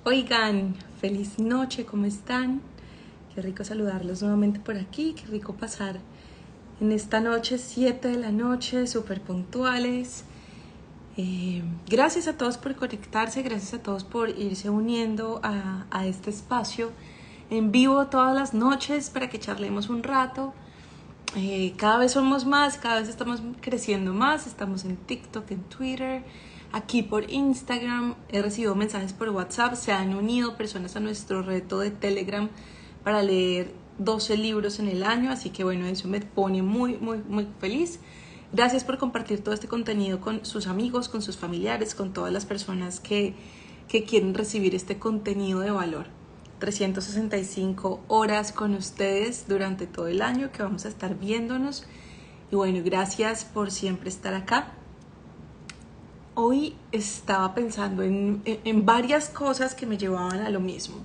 Oigan, feliz noche, ¿cómo están? Qué rico saludarlos nuevamente por aquí, qué rico pasar en esta noche, 7 de la noche, súper puntuales. Gracias a todos por conectarse, gracias a todos por irse uniendo a este espacio en vivo todas las noches para que charlemos un rato. Cada vez somos más, cada vez estamos creciendo más, estamos en TikTok, en Twitter, aquí por Instagram, he recibido mensajes por WhatsApp, se han unido personas a nuestro reto de Telegram para leer 12 libros en el año, así que bueno, eso me pone muy feliz. Gracias por compartir todo este contenido con sus amigos, con sus familiares, con todas las personas que quieren recibir este contenido de valor. 365 horas con ustedes durante todo el año que vamos a estar viéndonos. Y bueno, gracias por siempre estar acá. Hoy estaba pensando en varias cosas que me llevaban a lo mismo.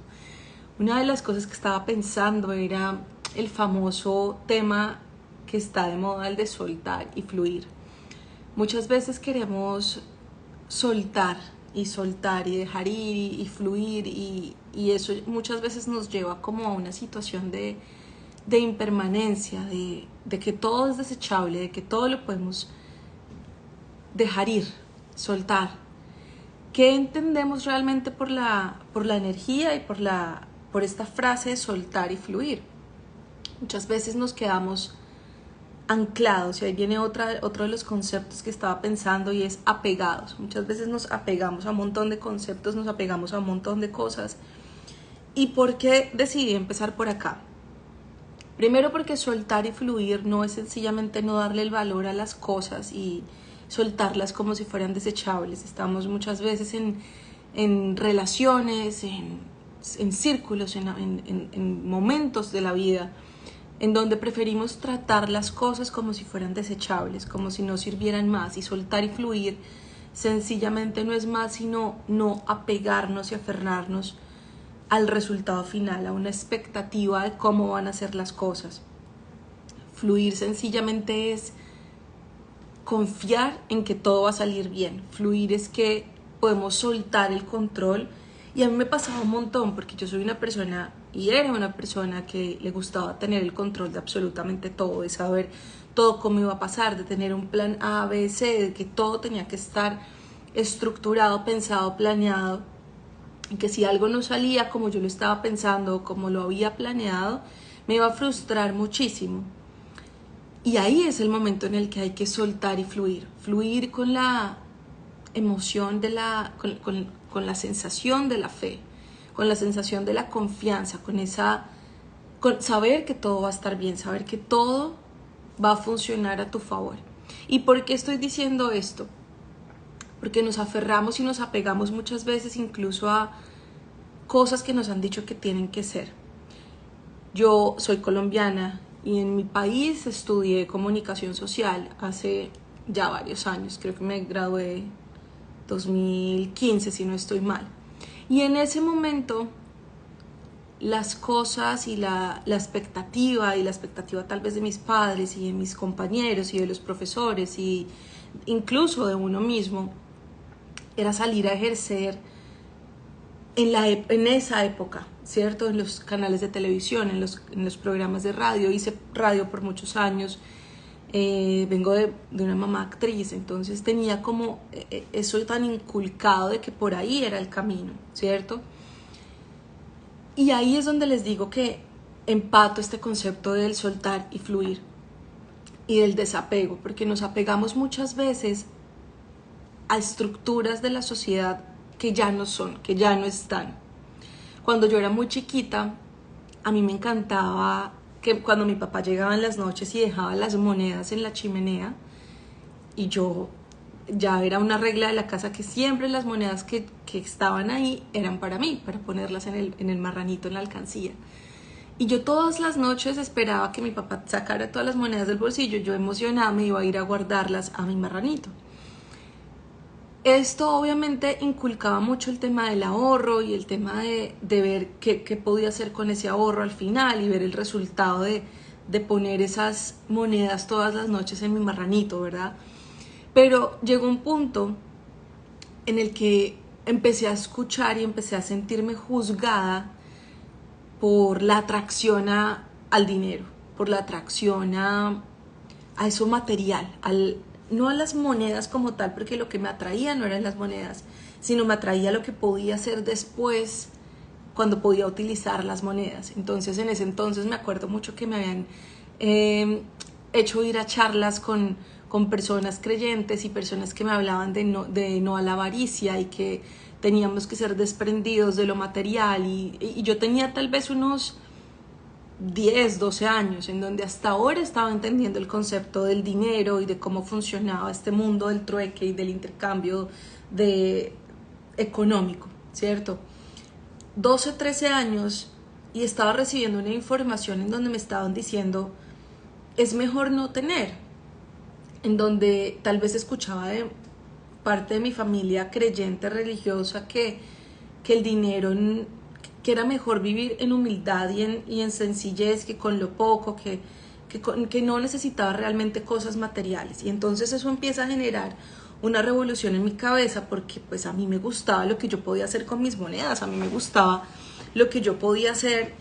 Una de las cosas que estaba pensando era el famoso tema que está de moda, el de soltar y fluir. Muchas veces queremos soltar y dejar ir y fluir y eso muchas veces nos lleva como a una situación de impermanencia, de que todo es desechable, de que todo lo podemos dejar ir, soltar. ¿Qué entendemos realmente por la energía y por esta frase de soltar y fluir? Muchas veces nos quedamos anclados, y ahí viene otro de los conceptos que estaba pensando, y es apegados. Muchas veces nos apegamos a un montón de conceptos, nos apegamos a un montón de cosas. ¿Y por qué decidí empezar por acá? Primero porque soltar y fluir no es sencillamente no darle el valor a las cosas y soltarlas como si fueran desechables. Estamos muchas veces en relaciones, en círculos, en momentos de la vida en donde preferimos tratar las cosas como si fueran desechables, como si no sirvieran más, y soltar y fluir sencillamente no es más sino no apegarnos y aferrarnos al resultado final, a una expectativa de cómo van a ser las cosas. Fluir sencillamente es confiar en que todo va a salir bien. Fluir es que podemos soltar el control. Y a mí me pasaba un montón porque yo soy una persona y era una persona que le gustaba tener el control de absolutamente todo, de saber todo cómo iba a pasar, de tener un plan A, B, C, de que todo tenía que estar estructurado, pensado, planeado, y que si algo no salía como yo lo estaba pensando, como lo había planeado, me iba a frustrar muchísimo. Y ahí es el momento en el que hay que soltar y fluir con la emoción con la sensación de la fe, con la sensación de la confianza, con saber que todo va a estar bien, saber que todo va a funcionar a tu favor. ¿Y por qué estoy diciendo esto? Porque nos aferramos y nos apegamos muchas veces incluso a cosas que nos han dicho que tienen que ser. Yo soy colombiana y en mi país estudié comunicación social hace ya varios años, creo que me gradué 2015 si no estoy mal, y en ese momento las cosas y la expectativa tal vez de mis padres y de mis compañeros y de los profesores y incluso de uno mismo era salir a ejercer en esa época, ¿cierto? En los canales de televisión, en los programas de radio. Hice radio por muchos años. Vengo de una mamá actriz, entonces tenía como eso tan inculcado de que por ahí era el camino, ¿cierto? Y ahí es donde les digo que empato este concepto del soltar y fluir y del desapego, porque nos apegamos muchas veces a estructuras de la sociedad que ya no son, que ya no están. Cuando yo era muy chiquita, a mí me encantaba que cuando mi papá llegaba en las noches y dejaba las monedas en la chimenea, y yo ya era una regla de la casa que siempre las monedas que estaban ahí eran para mí, para ponerlas en el marranito, en la alcancía. Y yo todas las noches esperaba que mi papá sacara todas las monedas del bolsillo. Yo emocionada me iba a ir a guardarlas a mi marranito. Esto obviamente inculcaba mucho el tema del ahorro y el tema de ver qué podía hacer con ese ahorro al final y ver el resultado de poner esas monedas todas las noches en mi marranito, ¿verdad? Pero llegó un punto en el que empecé a escuchar y empecé a sentirme juzgada por la atracción al dinero, por la atracción a eso material, no a las monedas como tal, porque lo que me atraía no eran las monedas, sino me atraía lo que podía hacer después cuando podía utilizar las monedas. Entonces, en ese entonces me acuerdo mucho que me habían hecho ir a charlas con personas creyentes y personas que me hablaban de no a la avaricia y que teníamos que ser desprendidos de lo material y yo tenía tal vez unos 10, 12 años, en donde hasta ahora estaba entendiendo el concepto del dinero y de cómo funcionaba este mundo del trueque y del intercambio económico, ¿cierto? 12, 13 años y estaba recibiendo una información en donde me estaban diciendo es mejor no tener, en donde tal vez escuchaba de parte de mi familia creyente religiosa que el dinero, que era mejor vivir en humildad y en sencillez, que con lo poco, que no necesitaba realmente cosas materiales. Y entonces eso empieza a generar una revolución en mi cabeza, porque pues a mí me gustaba lo que yo podía hacer con mis monedas, a mí me gustaba lo que yo podía hacer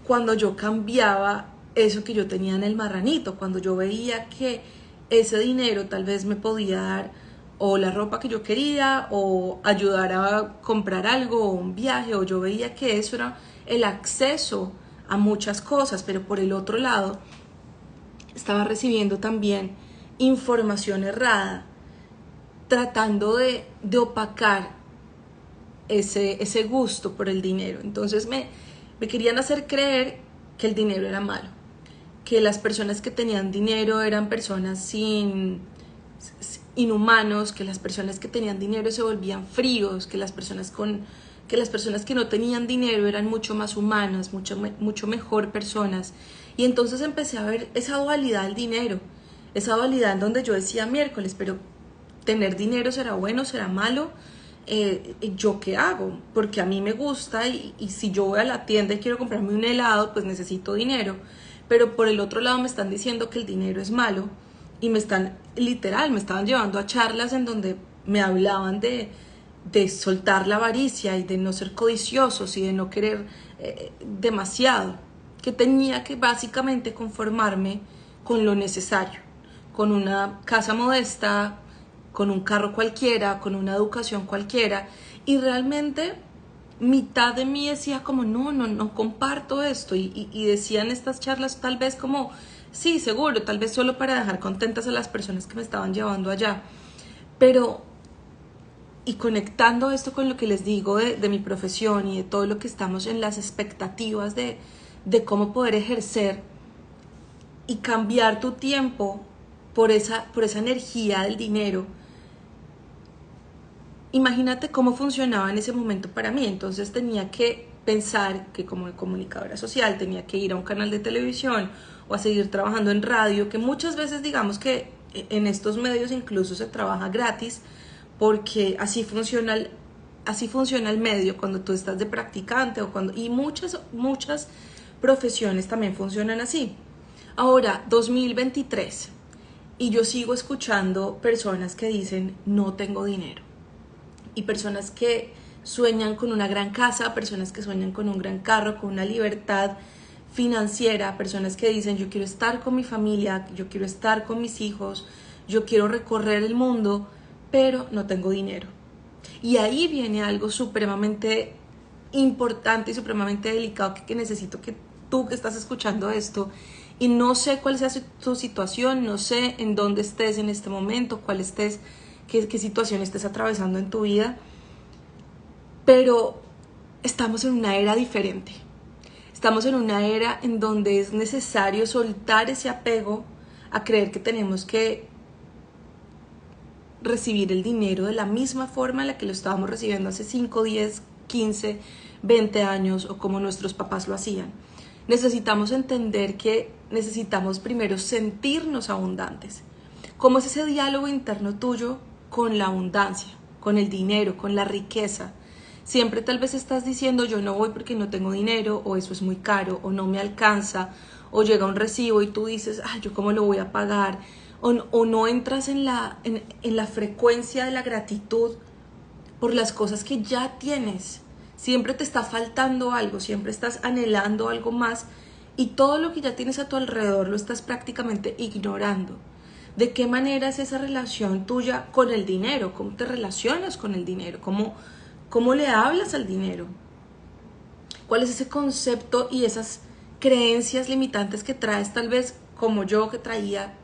cuando yo cambiaba eso que yo tenía en el marranito, cuando yo veía que ese dinero tal vez me podía dar o la ropa que yo quería o ayudar a comprar algo o un viaje, o yo veía que eso era el acceso a muchas cosas, pero por el otro lado estaba recibiendo también información errada, tratando de opacar ese gusto por el dinero. Entonces me querían hacer creer que el dinero era malo, que las personas que tenían dinero eran personas inhumanos, que las personas que tenían dinero se volvían fríos, que las personas que no tenían dinero eran mucho más humanas, mucho mejor personas. Y entonces empecé a ver esa dualidad del dinero, esa dualidad en donde yo decía miércoles, pero tener dinero será bueno, será malo. ¿Yo qué hago? Porque a mí me gusta y si yo voy a la tienda y quiero comprarme un helado, pues necesito dinero. Pero por el otro lado me están diciendo que el dinero es malo y me estaban llevando a charlas en donde me hablaban de soltar la avaricia y de no ser codiciosos y de no querer demasiado, que tenía que básicamente conformarme con lo necesario, con una casa modesta, con un carro cualquiera, con una educación cualquiera, y realmente mitad de mí decía como no comparto esto, y decían estas charlas tal vez como sí, seguro, tal vez solo para dejar contentas a las personas que me estaban llevando allá, pero y conectando esto con lo que les digo de mi profesión y de todo lo que estamos en las expectativas de cómo poder ejercer y cambiar tu tiempo por esa energía del dinero. Imagínate cómo funcionaba en ese momento para mí. Entonces tenía que pensar que como comunicadora social tenía que ir a un canal de televisión o a seguir trabajando en radio, que muchas veces digamos que en estos medios incluso se trabaja gratis, porque así funciona el medio cuando tú estás de practicante y muchas profesiones también funcionan así. Ahora, 2023, y yo sigo escuchando personas que dicen no tengo dinero, y personas que sueñan con una gran casa, personas que sueñan con un gran carro, con una libertad financiera, personas que dicen yo quiero estar con mi familia, yo quiero estar con mis hijos, yo quiero recorrer el mundo, pero no tengo dinero. Y ahí viene algo supremamente importante y supremamente delicado que necesito que tú que estás escuchando esto, y no sé cuál sea tu situación, no sé en dónde estés en este momento, qué situación estés atravesando en tu vida, pero estamos en una era diferente. Estamos en una era en donde es necesario soltar ese apego a creer que tenemos que recibir el dinero de la misma forma en la que lo estábamos recibiendo hace 5, 10, 15, 20 años o como nuestros papás lo hacían. Necesitamos entender que necesitamos primero sentirnos abundantes. ¿Cómo es ese diálogo interno tuyo con la abundancia, con el dinero, con la riqueza? Siempre tal vez estás diciendo yo no voy porque no tengo dinero, o eso es muy caro, o no me alcanza, o llega un recibo y tú dices, yo cómo lo voy a pagar, o no entras en la frecuencia de la gratitud por las cosas que ya tienes. Siempre te está faltando algo, siempre estás anhelando algo más y todo lo que ya tienes a tu alrededor lo estás prácticamente ignorando. ¿De qué manera es esa relación tuya con el dinero? ¿Cómo te relacionas con el dinero? ¿Cómo le hablas al dinero? ¿Cuál es ese concepto y esas creencias limitantes que traes, tal vez como yo que traía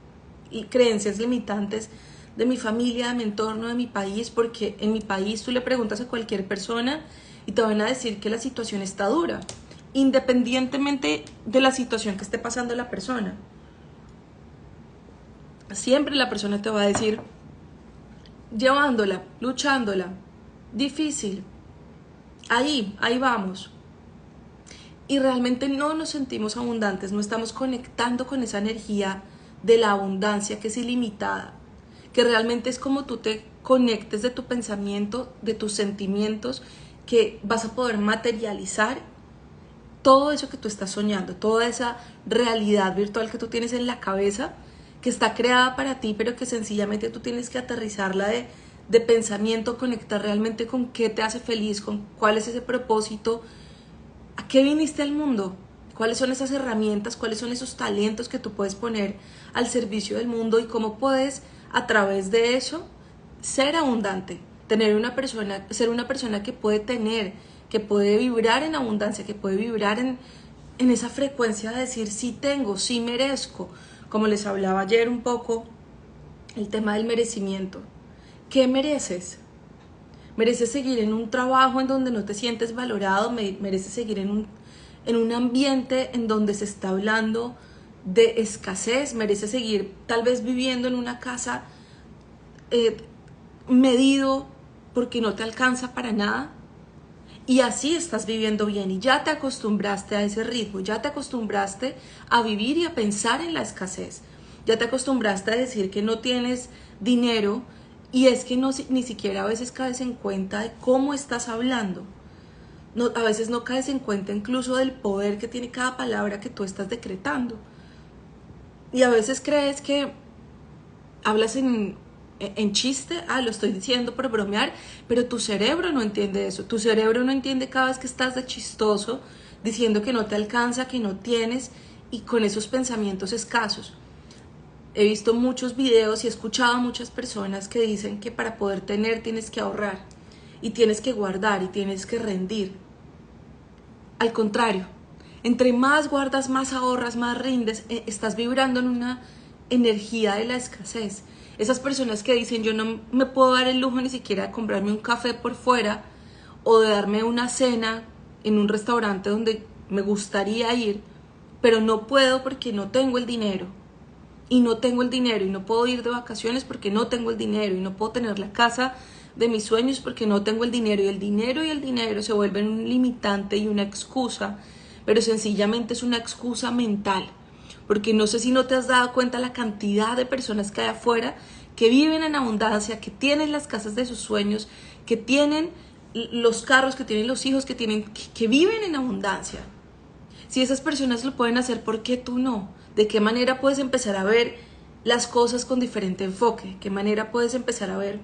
y creencias limitantes de mi familia, de mi entorno, de mi país? Porque en mi país tú le preguntas a cualquier persona y te van a decir que la situación está dura, independientemente de la situación que esté pasando la persona. Siempre la persona te va a decir, llevándola, luchándola, difícil, ahí vamos. Y realmente no nos sentimos abundantes, no estamos conectando con esa energía de la abundancia que es ilimitada, que realmente es como tú te conectes de tu pensamiento, de tus sentimientos, que vas a poder materializar todo eso que tú estás soñando, toda esa realidad virtual que tú tienes en la cabeza, que está creada para ti, pero que sencillamente tú tienes que aterrizarla de pensamiento, conectar realmente con qué te hace feliz, con cuál es ese propósito, a qué viniste al mundo, cuáles son esas herramientas, cuáles son esos talentos que tú puedes poner al servicio del mundo y cómo puedes a través de eso ser abundante, ser una persona que puede tener, que puede vibrar en abundancia, que puede vibrar en esa frecuencia de decir sí tengo, sí merezco. Como les hablaba ayer un poco, el tema del merecimiento. ¿Qué mereces? ¿Mereces seguir en un trabajo en donde no te sientes valorado? ¿Mereces seguir en un ambiente en donde se está hablando de escasez? ¿Mereces seguir tal vez viviendo en una casa medido porque no te alcanza para nada? Y así estás viviendo bien y ya te acostumbraste a ese ritmo, ya te acostumbraste a vivir y a pensar en la escasez, ya te acostumbraste a decir que no tienes dinero y es que ni siquiera a veces caes en cuenta de cómo estás hablando. No, a veces no caes en cuenta incluso del poder que tiene cada palabra que tú estás decretando. Y a veces crees que hablas en chiste, lo estoy diciendo por bromear, pero tu cerebro no entiende eso. Tu cerebro no entiende cada vez que estás de chistoso, diciendo que no te alcanza, que no tienes, y con esos pensamientos escasos. He visto muchos videos y he escuchado a muchas personas que dicen que para poder tener tienes que ahorrar, y tienes que guardar, y tienes que rendir. Al contrario, entre más guardas, más ahorras, más rindes, estás vibrando en una energía de la escasez. Esas personas que dicen yo no me puedo dar el lujo ni siquiera de comprarme un café por fuera o de darme una cena en un restaurante donde me gustaría ir, pero no puedo porque no tengo el dinero. Y no tengo el dinero y no puedo ir de vacaciones porque no tengo el dinero y no puedo tener la casa de mis sueños porque no tengo el dinero y el dinero se vuelven un limitante y una excusa, pero sencillamente es una excusa mental. Porque no sé si no te has dado cuenta la cantidad de personas que hay afuera que viven en abundancia, que tienen las casas de sus sueños, que tienen los carros, que tienen los hijos, que viven en abundancia. Si esas personas lo pueden hacer, ¿por qué tú no? ¿De qué manera puedes empezar a ver las cosas con diferente enfoque? ¿De qué manera puedes empezar a ver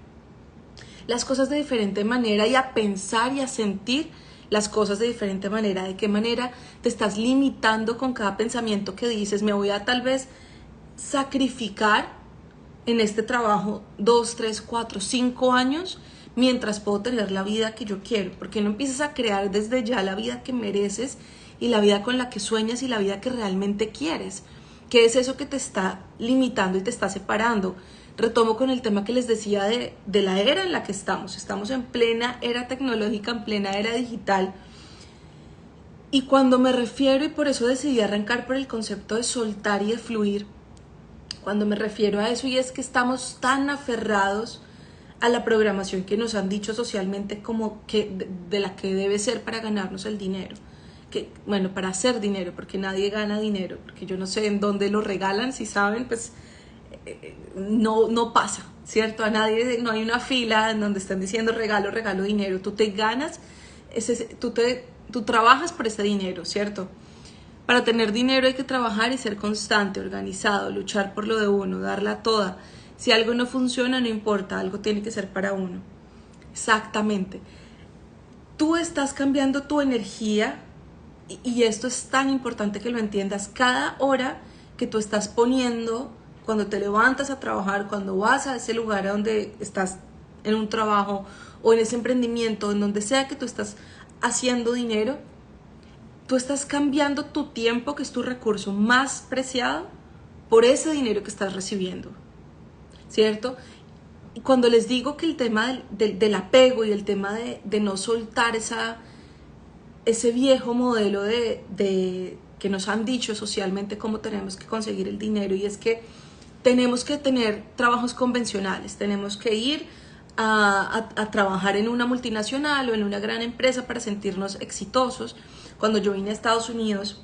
las cosas de diferente manera y a pensar y a sentir las cosas de diferente manera? ¿De qué manera te estás limitando con cada pensamiento que dices? Me voy a tal vez sacrificar en este trabajo 2, 3, 4, 5 años mientras puedo tener la vida que yo quiero. ¿Por qué no empiezas a crear desde ya la vida que mereces y la vida con la que sueñas y la vida que realmente quieres? ¿Qué es eso que te está limitando y te está separando? Retomo con el tema que les decía de la era en la que estamos. Estamos en plena era tecnológica, en plena era digital. Y cuando me refiero, y por eso decidí arrancar por el concepto de soltar y de fluir, cuando me refiero a eso, y es que estamos tan aferrados a la programación que nos han dicho socialmente como que de la que debe ser para ganarnos el dinero. Bueno, para hacer dinero, porque nadie gana dinero, porque yo no sé en dónde lo regalan, si saben, pues no pasa, ¿cierto? A nadie, no hay una fila en donde están diciendo regalo dinero. Tú te ganas, tú trabajas por ese dinero, ¿cierto? Para tener dinero hay que trabajar y ser constante, organizado, luchar por lo de uno, darla toda. Si algo no funciona, no importa, algo tiene que ser para uno. Exactamente. Tú estás cambiando tu energía y esto es tan importante que lo entiendas. Cada hora que tú estás poniendo, cuando te levantas a trabajar, cuando vas a ese lugar a donde estás en un trabajo o en ese emprendimiento, en donde sea que tú estás haciendo dinero, tú estás cambiando tu tiempo, que es tu recurso más preciado, por ese dinero que estás recibiendo, ¿cierto? Y cuando les digo que el tema del apego y el tema de no soltar ese viejo modelo que nos han dicho socialmente cómo tenemos que conseguir el dinero, y es que tenemos que tener trabajos convencionales, tenemos que ir a trabajar en una multinacional o en una gran empresa para sentirnos exitosos. Cuando yo vine a Estados Unidos,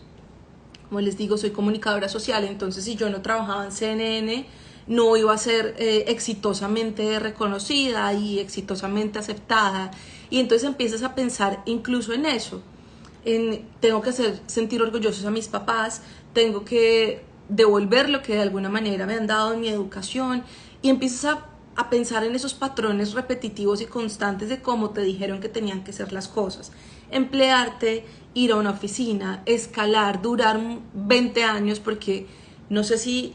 como les digo, soy comunicadora social, entonces si yo no trabajaba en CNN, no iba a ser exitosamente reconocida y exitosamente aceptada. Y entonces empiezas a pensar incluso en eso. Tengo que sentir orgullosos a mis papás, tengo que devolver lo que de alguna manera me han dado en mi educación, y empiezas a pensar en esos patrones repetitivos y constantes de cómo te dijeron que tenían que ser las cosas. Emplearte, ir a una oficina, escalar, durar 20 años, porque no sé si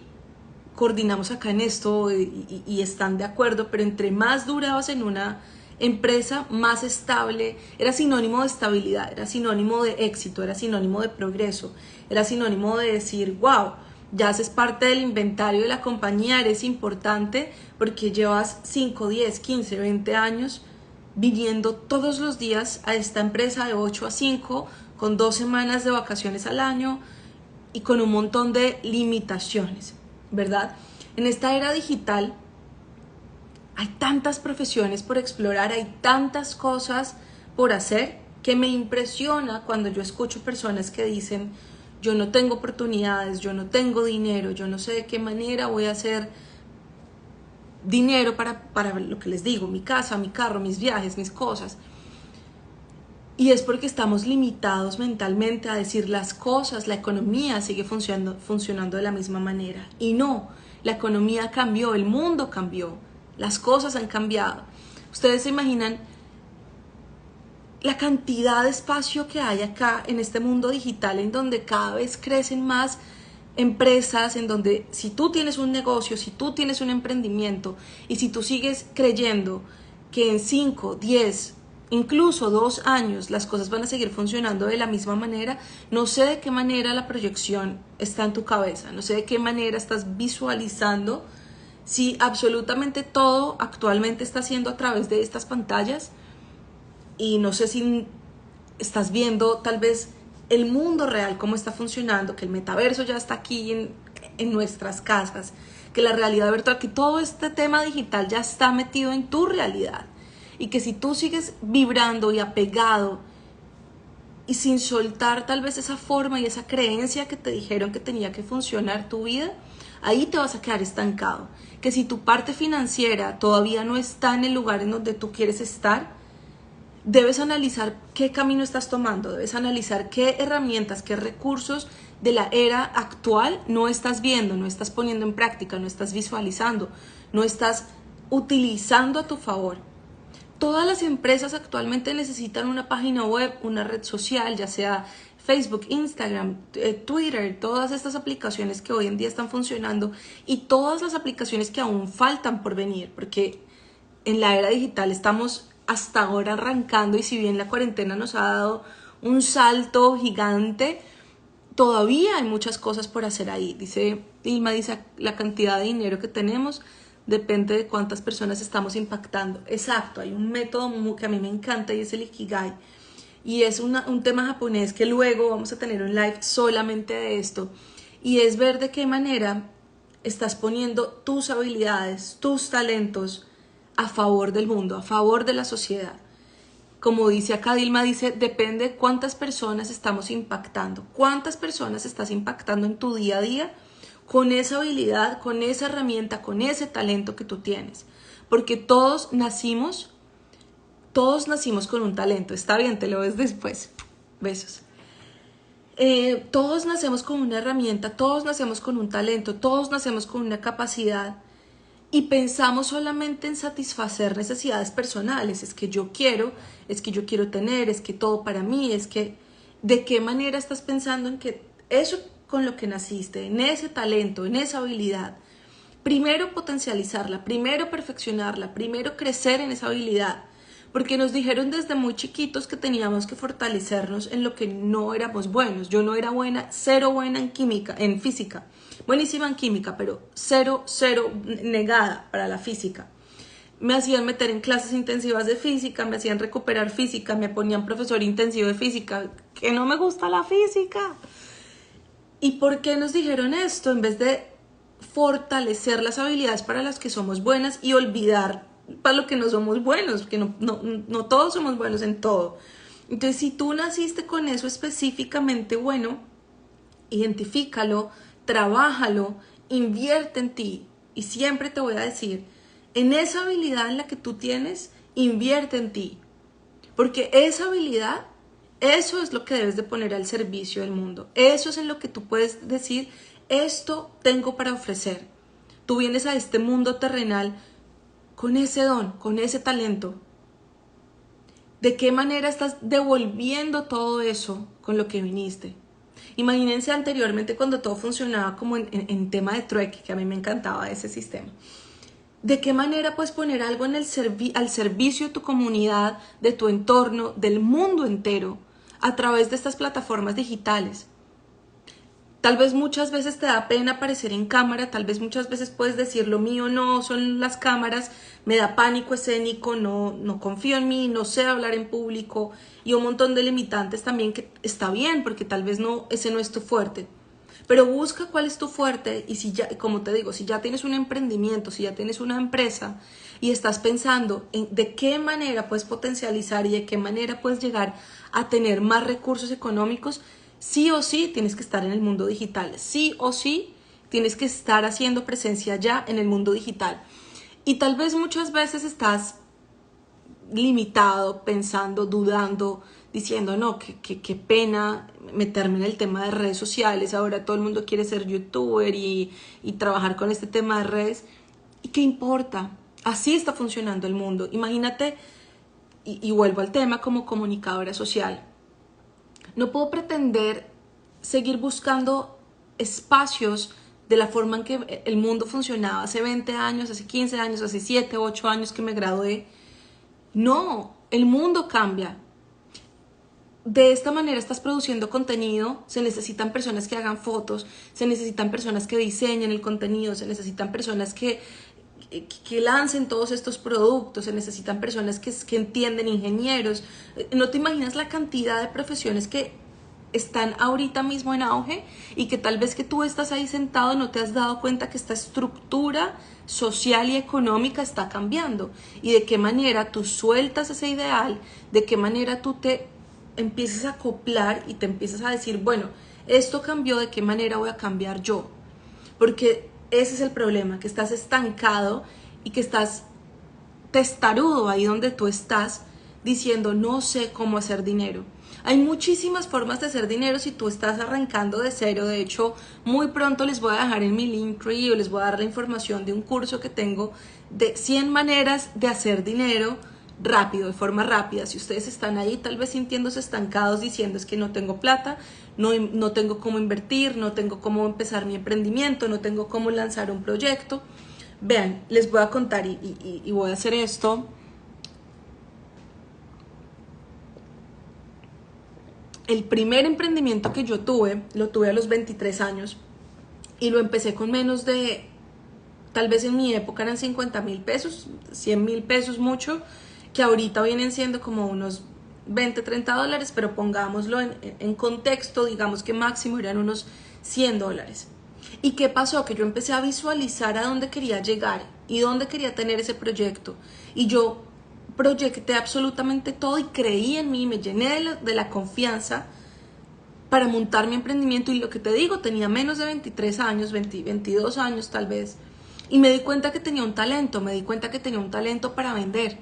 coordinamos acá en esto y están de acuerdo, pero entre más durabas en una empresa, más estable, era sinónimo de estabilidad, era sinónimo de éxito, era sinónimo de progreso, era sinónimo de decir, wow, ya haces parte del inventario de la compañía, eres importante porque llevas 5, 10, 15, 20 años viviendo todos los días a esta empresa de 8 a 5, con 2 semanas de vacaciones al año y con un montón de limitaciones, ¿verdad? En esta era digital hay tantas profesiones por explorar, hay tantas cosas por hacer, que me impresiona cuando yo escucho personas que dicen, yo no tengo oportunidades, yo no tengo dinero, yo no sé de qué manera voy a hacer dinero para lo que les digo, mi casa, mi carro, mis viajes, mis cosas. Y es porque estamos limitados mentalmente a decir las cosas, la economía sigue funcionando de la misma manera. Y no, la economía cambió, el mundo cambió, las cosas han cambiado. Ustedes se imaginan la cantidad de espacio que hay acá en este mundo digital, en donde cada vez crecen más empresas, en donde si tú tienes un negocio, si tú tienes un emprendimiento y si tú sigues creyendo que en 5, 10, incluso 2 años las cosas van a seguir funcionando de la misma manera, no sé de qué manera la proyección está en tu cabeza, no sé de qué manera estás visualizando si absolutamente todo actualmente está haciendo a través de estas pantallas. Y no sé si estás viendo tal vez el mundo real, cómo está funcionando, que el metaverso ya está aquí en nuestras casas, que la realidad virtual, que todo este tema digital ya está metido en tu realidad, y que si tú sigues vibrando y apegado y sin soltar tal vez esa forma y esa creencia que te dijeron que tenía que funcionar tu vida, ahí te vas a quedar estancado. Que si tu parte financiera todavía no está en el lugar en donde tú quieres estar, debes analizar qué camino estás tomando, debes analizar qué herramientas, qué recursos de la era actual no estás viendo, no estás poniendo en práctica, no estás visualizando, no estás utilizando a tu favor. Todas las empresas actualmente necesitan una página web, una red social, ya sea Facebook, Instagram, Twitter, todas estas aplicaciones que hoy en día están funcionando, y todas las aplicaciones que aún faltan por venir, porque en la era digital estamos hasta ahora arrancando, y si bien la cuarentena nos ha dado un salto gigante, todavía hay muchas cosas por hacer ahí. Ilma dice, la cantidad de dinero que tenemos depende de cuántas personas estamos impactando. Exacto, hay un método que a mí me encanta y es el Ikigai. Y es un tema japonés que luego vamos a tener un live solamente de esto. Y es ver de qué manera estás poniendo tus habilidades, tus talentos a favor del mundo, a favor de la sociedad. Como dice acá Dilma, dice, depende de cuántas personas estamos impactando. ¿Cuántas personas estás impactando en tu día a día con esa habilidad, con esa herramienta, con ese talento que tú tienes? Porque todos nacimos con un talento. Está bien, te lo ves después. Besos. Todos nacemos con una herramienta, todos nacemos con un talento, todos nacemos con una capacidad. y pensamos solamente en satisfacer necesidades personales. Es que yo quiero, es que yo quiero tener, es que todo para mí, es que ¿de qué manera estás pensando en que eso con lo que naciste, en ese talento, en esa habilidad, primero potencializarla, primero perfeccionarla, primero crecer en esa habilidad? Porque nos dijeron desde muy chiquitos que teníamos que fortalecernos en lo que no éramos buenos. Yo no era buena, cero buena en química, en física. Buenísima en química, pero cero, cero negada para la física. Me hacían meter en clases intensivas de física, me hacían recuperar física, me ponían profesor intensivo de física, que no me gusta la física. ¿Y por qué nos dijeron esto? En vez de fortalecer las habilidades para las que somos buenas y olvidar para lo que no somos buenos, porque no todos somos buenos en todo. Entonces, si tú naciste con eso específicamente bueno, identifícalo, trabájalo, invierte en ti. Y siempre te voy a decir, en esa habilidad en la que tú tienes, invierte en ti. Porque esa habilidad, eso es lo que debes de poner al servicio del mundo. Eso es en lo que tú puedes decir, esto tengo para ofrecer. Tú vienes a este mundo terrenal con ese don, con ese talento. ¿De qué manera estás devolviendo todo eso con lo que viniste? Imagínense anteriormente cuando todo funcionaba como en tema de trueque, que a mí me encantaba ese sistema. ¿De qué manera puedes poner algo en al servicio de tu comunidad, de tu entorno, del mundo entero, a través de estas plataformas digitales? Tal vez muchas veces te da pena aparecer en cámara, tal vez muchas veces puedes decir lo mío no son las cámaras, me da pánico escénico, no confío en mí, no sé hablar en público y un montón de limitantes también, que está bien porque tal vez ese no es tu fuerte. Pero busca cuál es tu fuerte y si ya, como te digo, si ya tienes un emprendimiento, si ya tienes una empresa y estás pensando en de qué manera puedes potencializar y de qué manera puedes llegar a tener más recursos económicos, sí o sí tienes que estar en el mundo digital, sí o sí tienes que estar haciendo presencia ya en el mundo digital. Y tal vez muchas veces estás limitado, pensando, dudando, diciendo, no, qué pena meterme en el tema de redes sociales, ahora todo el mundo quiere ser youtuber y trabajar con este tema de redes. ¿Y qué importa? Así está funcionando el mundo. Imagínate, y vuelvo al tema como comunicadora social. No puedo pretender seguir buscando espacios de la forma en que el mundo funcionaba hace 20 años, hace 15 años, hace 7, 8 años que me gradué. No, el mundo cambia. De esta manera estás produciendo contenido, se necesitan personas que hagan fotos, se necesitan personas que diseñen el contenido, se necesitan personas que lancen todos estos productos, se necesitan personas que entienden, ingenieros. No te imaginas la cantidad de profesiones que están ahorita mismo en auge y que tal vez que tú estás ahí sentado no te has dado cuenta que esta estructura social y económica está cambiando y de qué manera tú sueltas ese ideal, de qué manera tú te empiezas a acoplar y te empiezas a decir, bueno, esto cambió, de qué manera voy a cambiar yo, porque ese es el problema, que estás estancado y que estás testarudo ahí donde tú estás diciendo no sé cómo hacer dinero. Hay muchísimas formas de hacer dinero si tú estás arrancando de cero. De hecho, muy pronto les voy a dejar en mi Linktree o les voy a dar la información de un curso que tengo de 100 maneras de hacer dinero rápido, de forma rápida. Si ustedes están ahí tal vez sintiéndose estancados diciendo es que no tengo plata, no tengo cómo invertir, no tengo cómo empezar mi emprendimiento, no tengo cómo lanzar un proyecto. Vean, les voy a contar y voy a hacer esto. El primer emprendimiento que yo tuve, lo tuve a los 23 años y lo empecé con menos de, tal vez en mi época eran 50,000 pesos, 100,000 pesos mucho, que ahorita vienen siendo como unos 20, 30 dólares, pero pongámoslo en contexto, digamos que máximo eran unos 100 dólares. ¿Y qué pasó? Que yo empecé a visualizar a dónde quería llegar y dónde quería tener ese proyecto. Y yo proyecté absolutamente todo y creí en mí, me llené de la confianza para montar mi emprendimiento. Y lo que te digo, tenía menos de 23 años, 22 años tal vez. Y me di cuenta que tenía un talento, me di cuenta que tenía un talento para vender.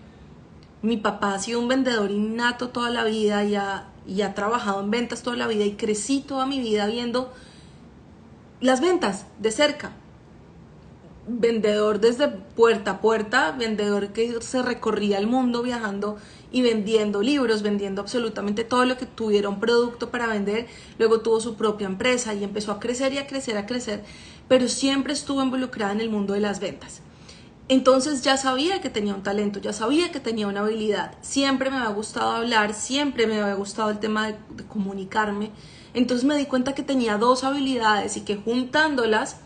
Mi papá ha sido un vendedor innato toda la vida y ha trabajado en ventas toda la vida y crecí toda mi vida viendo las ventas de cerca. vendedor desde puerta a puerta, vendedor que se recorría el mundo viajando y vendiendo libros, vendiendo absolutamente todo lo que tuviera un producto para vender. Luego tuvo su propia empresa y empezó a crecer y a crecer, a crecer, pero siempre estuvo involucrada en el mundo de las ventas. Entonces ya sabía que tenía un talento, ya sabía que tenía una habilidad. Siempre me había gustado hablar, siempre me había gustado el tema de comunicarme. Entonces me di cuenta que tenía dos habilidades y que juntándolas,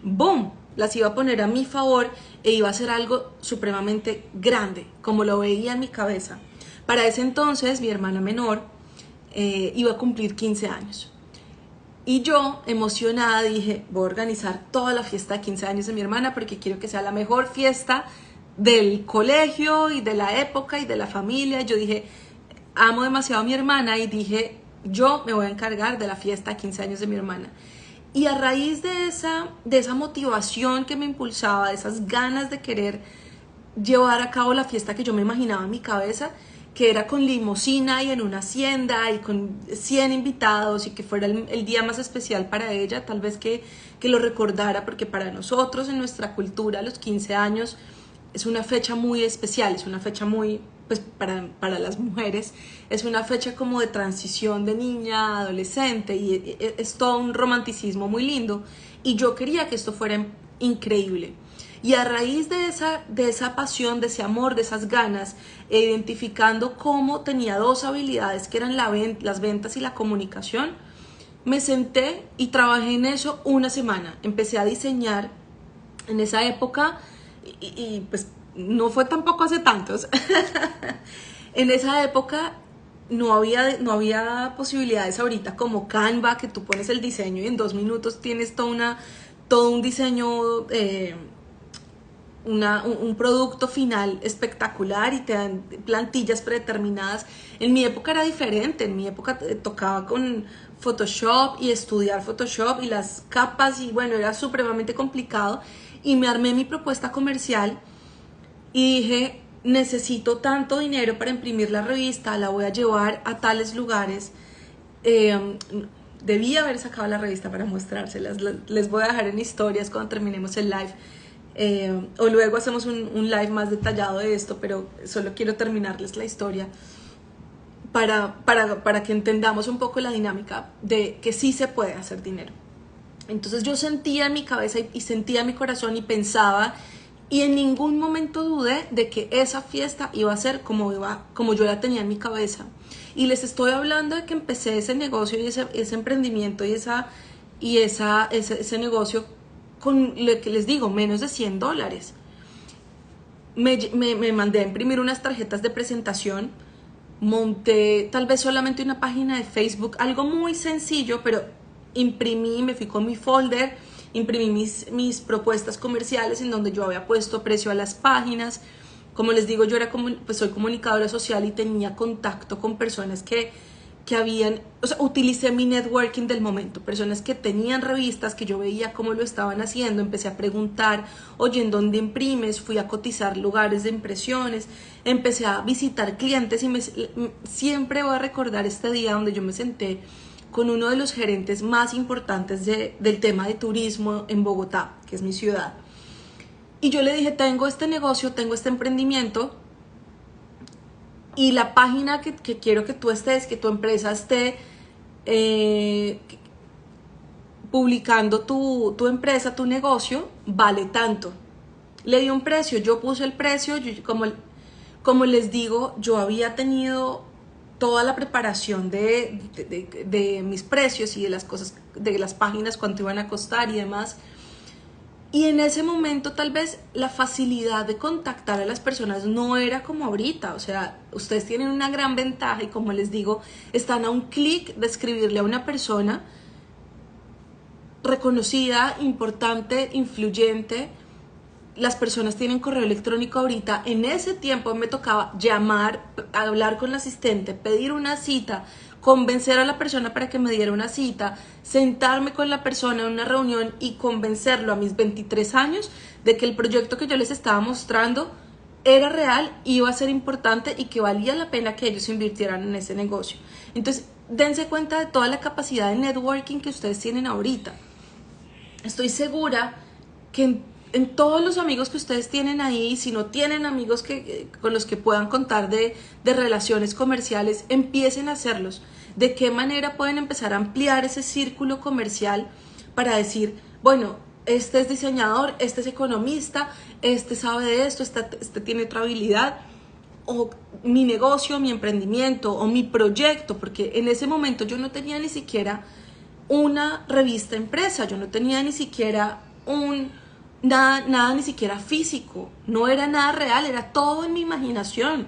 ¡boom!, las iba a poner a mi favor e iba a ser algo supremamente grande, como lo veía en mi cabeza. Para ese entonces, mi hermana menor iba a cumplir 15 años. Y yo, emocionada, dije, voy a organizar toda la fiesta de 15 años de mi hermana porque quiero que sea la mejor fiesta del colegio y de la época y de la familia. Yo dije, amo demasiado a mi hermana y dije, yo me voy a encargar de la fiesta de 15 años de mi hermana. Y a raíz de esa motivación que me impulsaba, de esas ganas de querer llevar a cabo la fiesta que yo me imaginaba en mi cabeza, que era con limusina y en una hacienda y con 100 invitados y que fuera el día más especial para ella, tal vez que lo recordara, porque para nosotros en nuestra cultura los 15 años es una fecha muy especial, es una fecha muy, pues para las mujeres, es una fecha como de transición de niña a adolescente y es todo un romanticismo muy lindo y yo quería que esto fuera increíble. Y a raíz de esa pasión, de ese amor, de esas ganas, identificando cómo tenía dos habilidades que eran las ventas y la comunicación, me senté y trabajé en eso una semana. Empecé a diseñar en esa época y pues no fue tampoco hace tantos. En esa época no había posibilidades ahorita como Canva, que tú pones el diseño y en 2 minutos tienes todo un diseño, un producto final espectacular y te dan plantillas predeterminadas. En mi época era diferente, en mi época tocaba con Photoshop y estudiar Photoshop y las capas y bueno, era supremamente complicado y me armé mi propuesta comercial y dije, necesito tanto dinero para imprimir la revista, la voy a llevar a tales lugares. Debía haber sacado la revista para mostrárselas, les voy a dejar en historias cuando terminemos el live. O luego hacemos un live más detallado de esto, pero solo quiero terminarles la historia para que entendamos un poco la dinámica de que sí se puede hacer dinero. Entonces yo sentía en mi cabeza y sentía en mi corazón y pensaba, y en ningún momento dudé de que esa fiesta iba a ser como yo la tenía en mi cabeza. Y les estoy hablando de que empecé ese negocio y ese emprendimiento y ese negocio con lo que les digo, menos de $100. Me mandé a imprimir unas tarjetas de presentación, monté tal vez solamente una página de Facebook, algo muy sencillo, pero imprimí, me fui con mi folder, imprimí mis propuestas comerciales en donde yo había puesto precio a las páginas. Como les digo, yo soy comunicadora social y tenía contacto con personas que utilicé mi networking del momento, personas que tenían revistas, que yo veía cómo lo estaban haciendo, empecé a preguntar, oye, ¿en dónde imprimes? Fui a cotizar lugares de impresiones, empecé a visitar clientes y siempre voy a recordar este día donde yo me senté con uno de los gerentes más importantes del tema de turismo en Bogotá, que es mi ciudad. Y yo le dije, tengo este negocio, tengo este emprendimiento, y la página que quiero que tú estés, que tu empresa esté publicando tu empresa, tu negocio, vale tanto. Le di un precio, yo puse el precio, como les digo, yo había tenido toda la preparación de mis precios y de las cosas, de las páginas, cuánto iban a costar y demás. Y en ese momento tal vez la facilidad de contactar a las personas no era como ahorita. O sea, ustedes tienen una gran ventaja y como les digo, están a un clic de escribirle a una persona reconocida, importante, influyente. Las personas tienen correo electrónico ahorita. En ese tiempo me tocaba llamar, hablar con la asistente, pedir una cita, convencer a la persona para que me diera una cita, sentarme con la persona en una reunión y convencerlo a mis 23 años de que el proyecto que yo les estaba mostrando era real, iba a ser importante y que valía la pena que ellos invirtieran en ese negocio. Entonces, dense cuenta de toda la capacidad de networking que ustedes tienen ahorita. Estoy segura que en todos los amigos que ustedes tienen ahí, si no tienen amigos con los que puedan contar de relaciones comerciales, empiecen a hacerlos. ¿De qué manera pueden empezar a ampliar ese círculo comercial para decir, bueno, este es diseñador, este es economista, este sabe de esto, este tiene otra habilidad, o mi negocio, mi emprendimiento o mi proyecto? Porque en ese momento yo no tenía ni siquiera una revista impresa, yo no tenía ni siquiera nada ni siquiera físico, no era nada real, era todo en mi imaginación.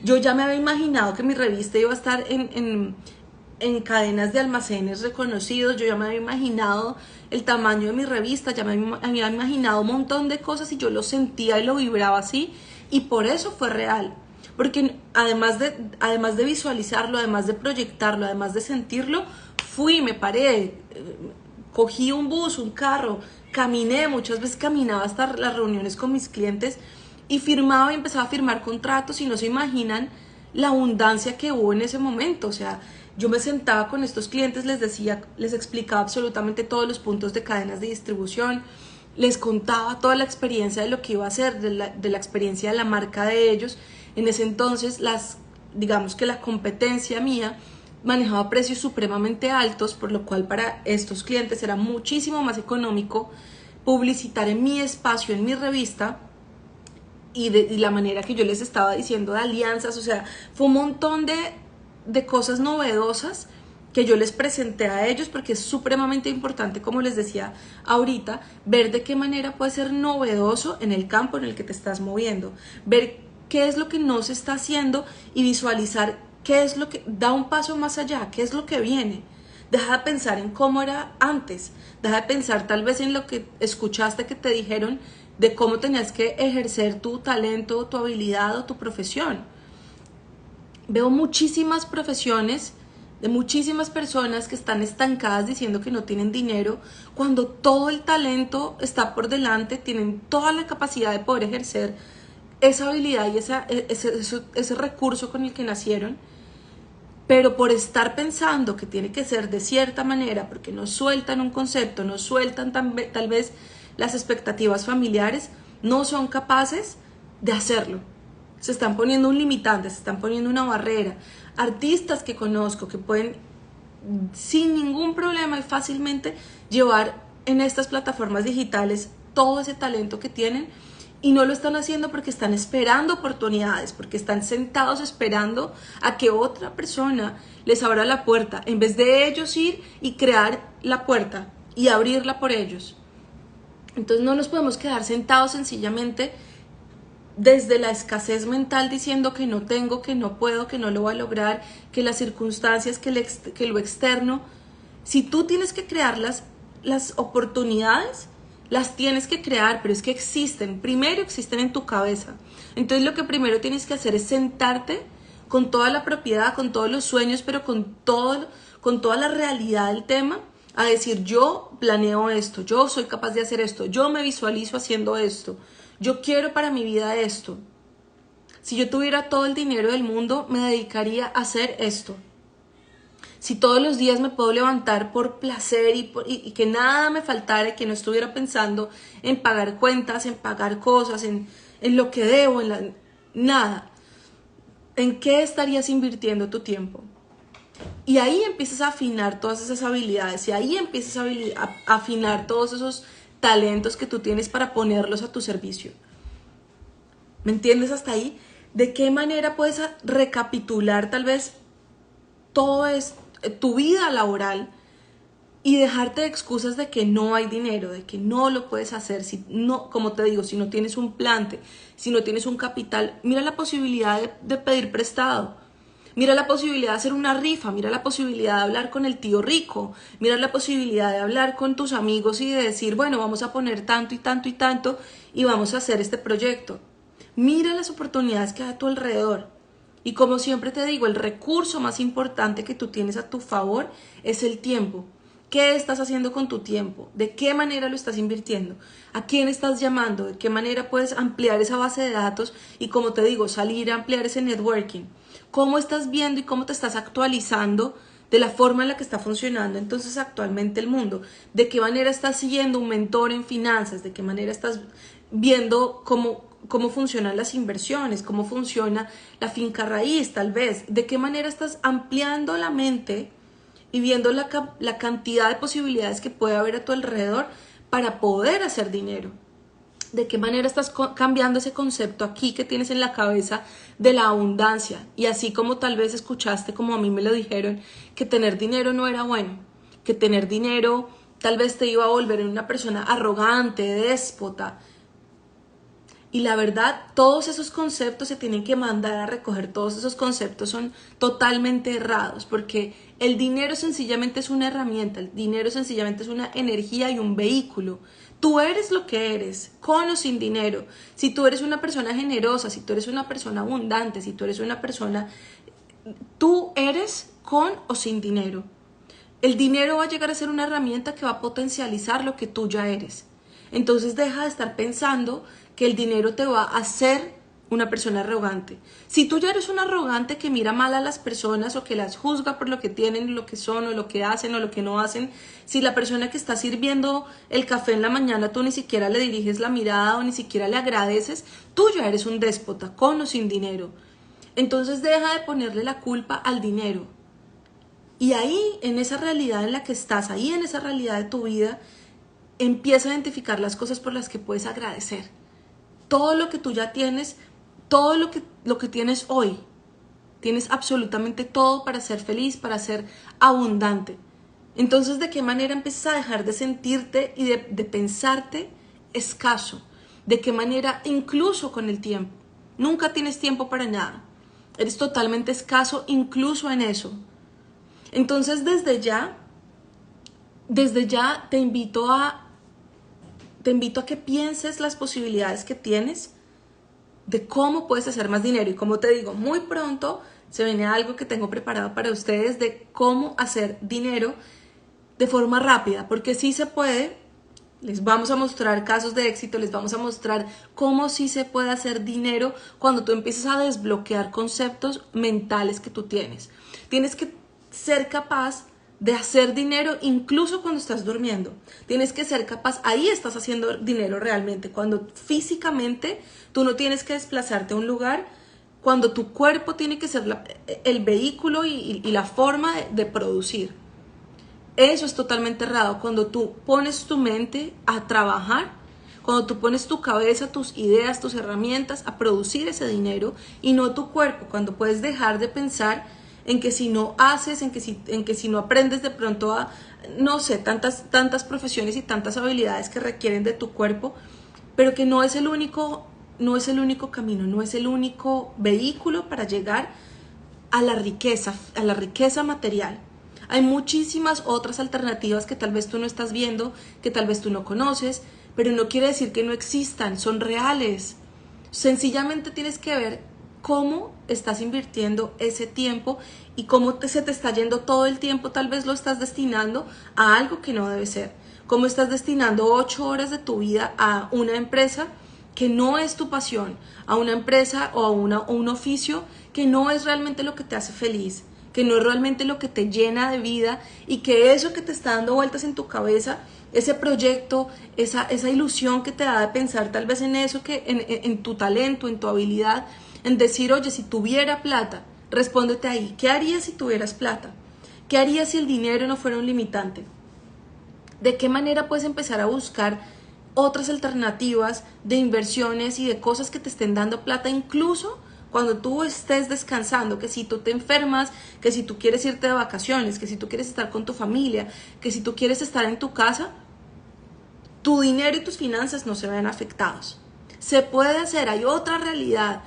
Yo ya me había imaginado que mi revista iba a estar en cadenas de almacenes reconocidos, yo ya me había imaginado el tamaño de mi revista, ya me había imaginado un montón de cosas y yo lo sentía y lo vibraba así, y por eso fue real. Porque además de visualizarlo, además de proyectarlo, además de sentirlo, me paré, cogí un bus, un carro, caminé, muchas veces caminaba hasta las reuniones con mis clientes y firmaba y empezaba a firmar contratos, y no se imaginan la abundancia que hubo en ese momento. O sea, yo me sentaba con estos clientes, les explicaba absolutamente todos los puntos de cadenas de distribución, les contaba toda la experiencia de lo que iba a hacer, de la experiencia de la marca de ellos. En ese entonces, digamos que la competencia mía manejaba precios supremamente altos, por lo cual para estos clientes era muchísimo más económico publicitar en mi espacio, en mi revista, y la manera que yo les estaba diciendo de alianzas. O sea, fue un montón de cosas novedosas que yo les presenté a ellos, porque es supremamente importante, como les decía ahorita, ver de qué manera puede ser novedoso en el campo en el que te estás moviendo, ver qué es lo que no se está haciendo y visualizar qué es lo que da un paso más allá, qué es lo que viene. Deja de pensar en cómo era antes, deja de pensar tal vez en lo que escuchaste que te dijeron de cómo tenías que ejercer tu talento, tu habilidad o tu profesión. Veo muchísimas profesiones de muchísimas personas que están estancadas diciendo que no tienen dinero, cuando todo el talento está por delante, tienen toda la capacidad de poder ejercer esa habilidad y ese recurso con el que nacieron, pero por estar pensando que tiene que ser de cierta manera, porque no sueltan un concepto, no sueltan tal vez las expectativas familiares, no son capaces de hacerlo. Se están poniendo un limitante, se están poniendo una barrera. Artistas que conozco que pueden sin ningún problema y fácilmente llevar en estas plataformas digitales todo ese talento que tienen, y no lo están haciendo porque están esperando oportunidades, porque están sentados esperando a que otra persona les abra la puerta, en vez de ellos ir y crear la puerta y abrirla por ellos. Entonces no nos podemos quedar sentados sencillamente desde la escasez mental diciendo que no tengo, que no puedo, que no lo voy a lograr, que las circunstancias, que lo externo. Si tú tienes que crear las oportunidades, las tienes que crear, pero es que existen. Primero existen en tu cabeza. Entonces lo que primero tienes que hacer es sentarte con toda la propiedad, con todos los sueños, pero con toda la realidad del tema, a decir: yo planeo esto, yo soy capaz de hacer esto, yo me visualizo haciendo esto, yo quiero para mi vida esto. Si yo tuviera todo el dinero del mundo, me dedicaría a hacer esto. Si todos los días me puedo levantar por placer y que nada me faltara, que no estuviera pensando en pagar cuentas, en pagar cosas, en lo que debo, nada, ¿en qué estarías invirtiendo tu tiempo? Y ahí empiezas a afinar todas esas habilidades, y ahí empiezas a afinar todos esos talentos que tú tienes para ponerlos a tu servicio. ¿Me entiendes hasta ahí? ¿De qué manera puedes recapitular tal vez todo tu vida laboral y dejarte de excusas de que no hay dinero, de que no lo puedes hacer? Si no, como te digo, si no tienes un plante, si no tienes un capital, mira la posibilidad de pedir prestado. Mira la posibilidad de hacer una rifa, mira la posibilidad de hablar con el tío rico, mira la posibilidad de hablar con tus amigos y de decir: bueno, vamos a poner tanto y tanto y tanto y vamos a hacer este proyecto. Mira las oportunidades que hay a tu alrededor. Y como siempre te digo, el recurso más importante que tú tienes a tu favor es el tiempo. ¿Qué estás haciendo con tu tiempo? ¿De qué manera lo estás invirtiendo? ¿A quién estás llamando? ¿De qué manera puedes ampliar esa base de datos? Y como te digo, salir a ampliar ese networking. ¿Cómo estás viendo y cómo te estás actualizando de la forma en la que está funcionando entonces actualmente el mundo, de qué manera estás siguiendo un mentor en finanzas, de qué manera estás viendo cómo funcionan las inversiones, cómo funciona la finca raíz tal vez, de qué manera estás ampliando la mente y viendo la cantidad de posibilidades que puede haber a tu alrededor para poder hacer dinero. De qué manera estás cambiando ese concepto aquí que tienes en la cabeza de la abundancia. Y así como tal vez escuchaste, como a mí me lo dijeron, que tener dinero no era bueno, que tener dinero tal vez te iba a volver en una persona arrogante, déspota. Y la verdad, todos esos conceptos se tienen que mandar a recoger, todos esos conceptos son totalmente errados, porque el dinero sencillamente es una herramienta, el dinero sencillamente es una energía y un vehículo. Tú eres lo que eres, con o sin dinero. Si tú eres una persona generosa, si tú eres una persona abundante, si tú eres una persona... Tú eres con o sin dinero. El dinero va a llegar a ser una herramienta que va a potencializar lo que tú ya eres. Entonces deja de estar pensando que el dinero te va a hacer una persona arrogante. Si tú ya eres un arrogante que mira mal a las personas o que las juzga por lo que tienen, lo que son o lo que hacen o lo que no hacen, si la persona que está sirviendo el café en la mañana tú ni siquiera le diriges la mirada o ni siquiera le agradeces, tú ya eres un déspota, con o sin dinero. Entonces deja de ponerle la culpa al dinero. Y ahí, en esa realidad en la que estás, ahí en esa realidad de tu vida, empieza a identificar las cosas por las que puedes agradecer. Todo lo que tú ya tienes, todo lo que tienes hoy, tienes absolutamente todo para ser feliz, para ser abundante. Entonces, ¿de qué manera empiezas a dejar de sentirte y de pensarte escaso? ¿De qué manera, incluso con el tiempo? Nunca tienes tiempo para nada. Eres totalmente escaso incluso en eso. Entonces, desde ya te invito a que pienses las posibilidades que tienes de cómo puedes hacer más dinero. Y como te digo, muy pronto se viene algo que tengo preparado para ustedes de cómo hacer dinero de forma rápida, porque sí se puede. Les vamos a mostrar casos de éxito, les vamos a mostrar cómo sí se puede hacer dinero cuando tú empiezas a desbloquear conceptos mentales que tú tienes. Tienes que ser capaz de hacer dinero incluso cuando estás durmiendo. Tienes que ser capaz, ahí estás haciendo dinero realmente, cuando físicamente tú no tienes que desplazarte a un lugar, cuando tu cuerpo tiene que ser el vehículo y la forma de producir. Eso es totalmente errado. Cuando tú pones tu mente a trabajar, cuando tú pones tu cabeza, tus ideas, tus herramientas a producir ese dinero y no tu cuerpo, cuando puedes dejar de pensar en que si no haces, en que si no aprendes de pronto a, no sé, tantas profesiones y tantas habilidades que requieren de tu cuerpo, pero que no es el único camino, no es el único vehículo para llegar a la riqueza material. Hay muchísimas otras alternativas que tal vez tú no estás viendo, que tal vez tú no conoces, pero no quiere decir que no existan, son reales. Sencillamente tienes que ver cómo estás invirtiendo ese tiempo y cómo se te está yendo todo el tiempo. Tal vez lo estás destinando a algo que no debe ser. Cómo estás destinando 8 horas de tu vida a una empresa que no es tu pasión, a una empresa o a un oficio que no es realmente lo que te hace feliz, que no es realmente lo que te llena de vida, y que eso que te está dando vueltas en tu cabeza, ese proyecto, esa ilusión que te da de pensar tal vez en eso, que en tu talento, en tu habilidad, en decir, oye, si tuviera plata, respóndete ahí, ¿qué harías si tuvieras plata? ¿Qué harías si el dinero no fuera un limitante? ¿De qué manera puedes empezar a buscar otras alternativas de inversiones y de cosas que te estén dando plata, incluso cuando tú estés descansando? Que si tú te enfermas, que si tú quieres irte de vacaciones, que si tú quieres estar con tu familia, que si tú quieres estar en tu casa, tu dinero y tus finanzas no se vean afectados. Se puede hacer. Hay otra realidad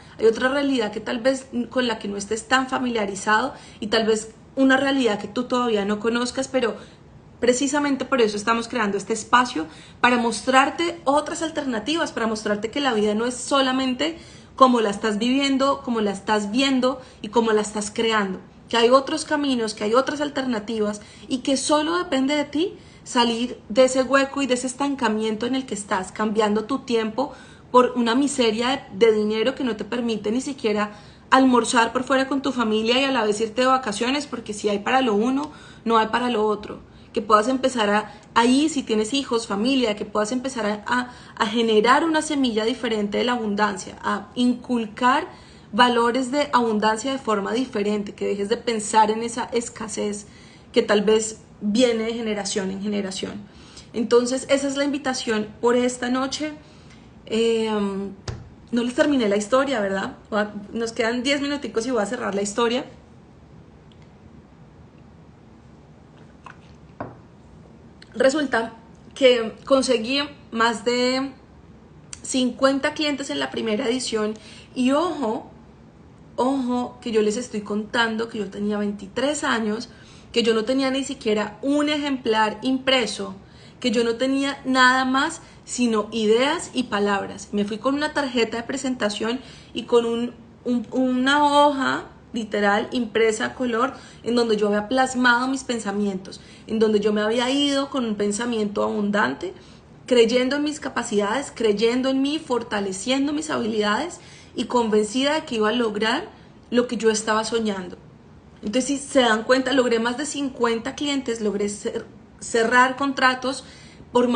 que tal vez con la que no estés tan familiarizado, y tal vez una realidad que tú todavía no conozcas, pero precisamente por eso estamos creando este espacio, para mostrarte otras alternativas, para mostrarte que la vida no es solamente como la estás viviendo, como la estás viendo y como la estás creando, que hay otros caminos, que hay otras alternativas, y que solo depende de ti salir de ese hueco y de ese estancamiento en el que estás, cambiando tu tiempo por una miseria de dinero que no te permite ni siquiera almorzar por fuera con tu familia y a la vez irte de vacaciones, porque si hay para lo uno, no hay para lo otro. Que puedas empezar ahí, si tienes hijos, familia, que puedas empezar a generar una semilla diferente de la abundancia, a inculcar valores de abundancia de forma diferente, que dejes de pensar en esa escasez que tal vez viene de generación en generación. Entonces, esa es la invitación por esta noche. No les terminé la historia, ¿verdad? Nos quedan 10 minuticos y voy a cerrar la historia. Resulta que conseguí más de 50 clientes en la primera edición y ojo, que yo les estoy contando que yo tenía 23 años, que yo no tenía ni siquiera un ejemplar impreso, que yo no tenía nada más sino ideas y palabras. Me fui con una tarjeta de presentación y con una hoja literal impresa a color en donde yo había plasmado mis pensamientos, en donde yo me había ido con un pensamiento abundante, creyendo en mis capacidades, creyendo en mí, fortaleciendo mis habilidades y convencida de que iba a lograr lo que yo estaba soñando. Entonces, si se dan cuenta, logré más de 50 clientes, logré cerrar contratos por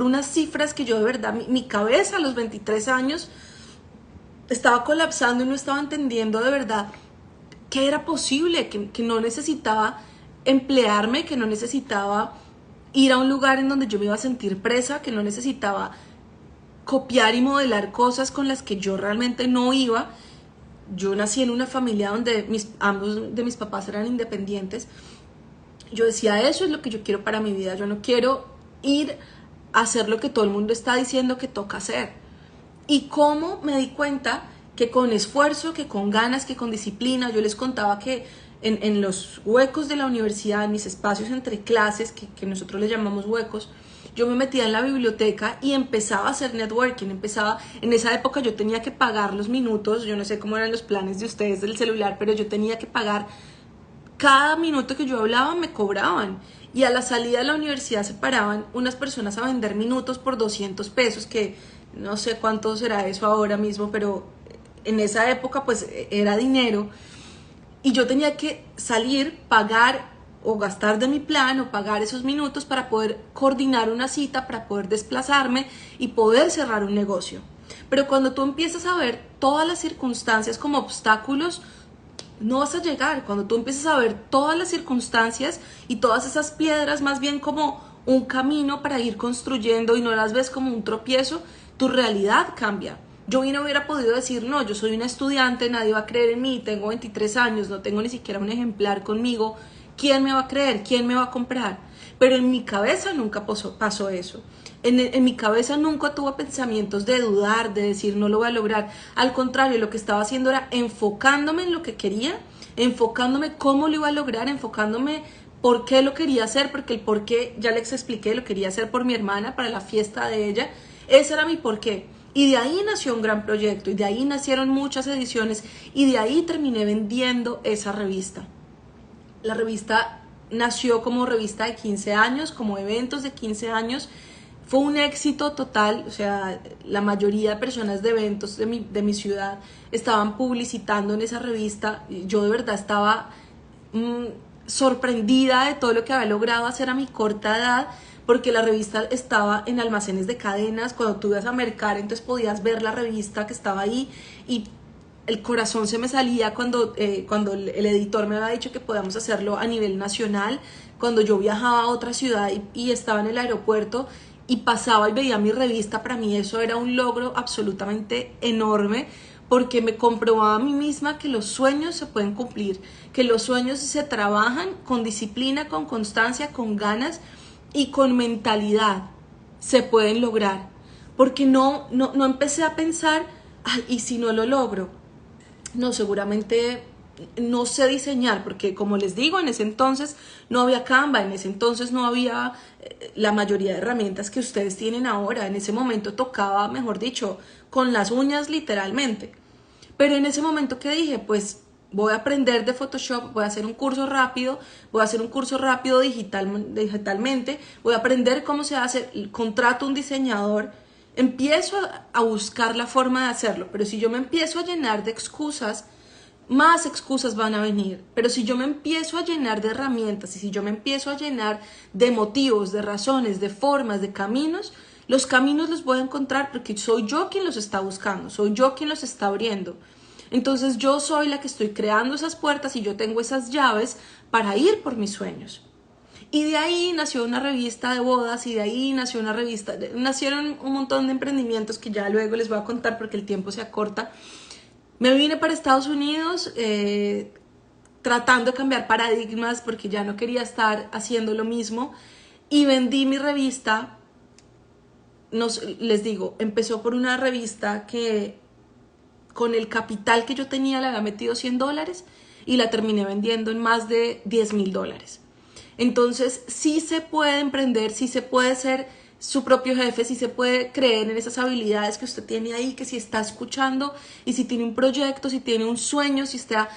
unas cifras que yo de verdad, mi cabeza a los 23 años estaba colapsando y no estaba entendiendo de verdad que era posible, que no necesitaba emplearme, que no necesitaba ir a un lugar en donde yo me iba a sentir presa, que no necesitaba copiar y modelar cosas con las que yo realmente no iba. Yo nací en una familia donde ambos de mis papás eran independientes. Yo decía, eso es lo que yo quiero para mi vida. Yo no quiero ir a hacer lo que todo el mundo está diciendo que toca hacer. Y cómo me di cuenta que con esfuerzo, que con ganas, que con disciplina. Yo les contaba que en los huecos de la universidad, en mis espacios entre clases, que nosotros les llamamos huecos, yo me metía en la biblioteca y empezaba a hacer networking, en esa época yo tenía que pagar los minutos, yo no sé cómo eran los planes de ustedes del celular, pero yo tenía que pagar cada minuto que yo hablaba, me cobraban. Y a la salida de la universidad se paraban unas personas a vender minutos por 200 pesos, que no sé cuánto será eso ahora mismo, pero en esa época pues era dinero. Y yo tenía que salir, pagar o gastar de mi plan o pagar esos minutos para poder coordinar una cita, para poder desplazarme y poder cerrar un negocio. Pero cuando tú empiezas a ver todas las circunstancias como obstáculos, no vas a llegar. Cuando tú empiezas a ver todas las circunstancias y todas esas piedras más bien como un camino para ir construyendo y no las ves como un tropiezo, tu realidad cambia. Yo bien hubiera podido decir, no, yo soy una estudiante, nadie va a creer en mí, tengo 23 años, no tengo ni siquiera un ejemplar conmigo, ¿quién me va a creer? ¿Quién me va a comprar? Pero en mi cabeza nunca pasó eso. En mi cabeza nunca tuve pensamientos de dudar, de decir no lo voy a lograr. Al contrario, lo que estaba haciendo era enfocándome en lo que quería, enfocándome cómo lo iba a lograr, enfocándome por qué lo quería hacer, porque el por qué ya les expliqué, lo quería hacer por mi hermana, para la fiesta de ella. Ese era mi por qué. Y de ahí nació un gran proyecto, y de ahí nacieron muchas ediciones, y de ahí terminé vendiendo esa revista. La revista nació como revista de 15 años, como eventos de 15 años. Fue un éxito total, o sea, la mayoría de personas de eventos de mi ciudad estaban publicitando en esa revista. Yo de verdad estaba sorprendida de todo lo que había logrado hacer a mi corta edad, porque la revista estaba en almacenes de cadenas. Cuando tú ibas a mercar, entonces podías ver la revista que estaba ahí y el corazón se me salía cuando el editor me había dicho que podíamos hacerlo a nivel nacional. Cuando yo viajaba a otra ciudad y estaba en el aeropuerto y pasaba y veía mi revista, para mí eso era un logro absolutamente enorme, porque me comprobaba a mí misma que los sueños se pueden cumplir, que los sueños se trabajan con disciplina, con constancia, con ganas y con mentalidad, se pueden lograr. Porque no empecé a pensar, ay, ¿y si no lo logro? No, seguramente no sé diseñar, porque como les digo, en ese entonces no había Canva, en ese entonces no había la mayoría de herramientas que ustedes tienen ahora. En ese momento tocaba, mejor dicho, con las uñas literalmente. Pero en ese momento que dije, pues voy a aprender de Photoshop, voy a hacer un curso rápido, digitalmente, voy a aprender cómo se hace, contrato un diseñador. empiezo a buscar la forma de hacerlo. Pero si yo me empiezo a llenar de excusas, más excusas van a venir. Pero si yo me empiezo a llenar de herramientas y si yo me empiezo a llenar de motivos, de razones, de formas, de caminos, los caminos los voy a encontrar porque soy yo quien los está buscando, soy yo quien los está abriendo. Entonces yo soy la que estoy creando esas puertas y yo tengo esas llaves para ir por mis sueños. Y de ahí nació una revista de bodas y de ahí nació una revista, nacieron un montón de emprendimientos que ya luego les voy a contar porque el tiempo se acorta. Me vine para Estados Unidos tratando de cambiar paradigmas porque ya no quería estar haciendo lo mismo y vendí mi revista. Les digo, empezó por una revista que con el capital que yo tenía le había metido $100 y la terminé vendiendo en más de $10,000. Entonces sí se puede emprender, sí se puede ser su propio jefe, sí se puede creer en esas habilidades que usted tiene ahí, que si está escuchando y si tiene un proyecto, si tiene un sueño, si está